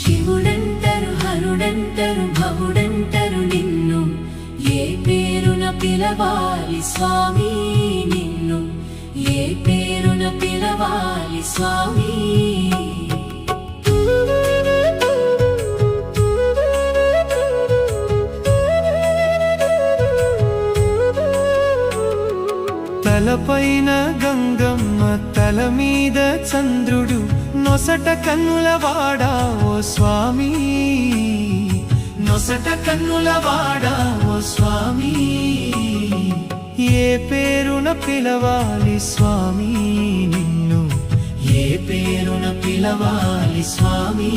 శివుడంటరు హరుడంటరు భవుడంటరు నిన్ను ఏ పేరున పిలవాలి స్వామి నిన్ను ఏ పేరున పిలవాలి స్వామి తలపైన గంగమ్మ తల మీద చంద్రుడు నొసట కన్నులవాడా ఓ స్వామి నొసట కన్నులవాడా ఓ స్వామి ఏ పేరున పిలవాలి స్వామి నిన్ను ఏ పేరున పిలవాలి స్వామి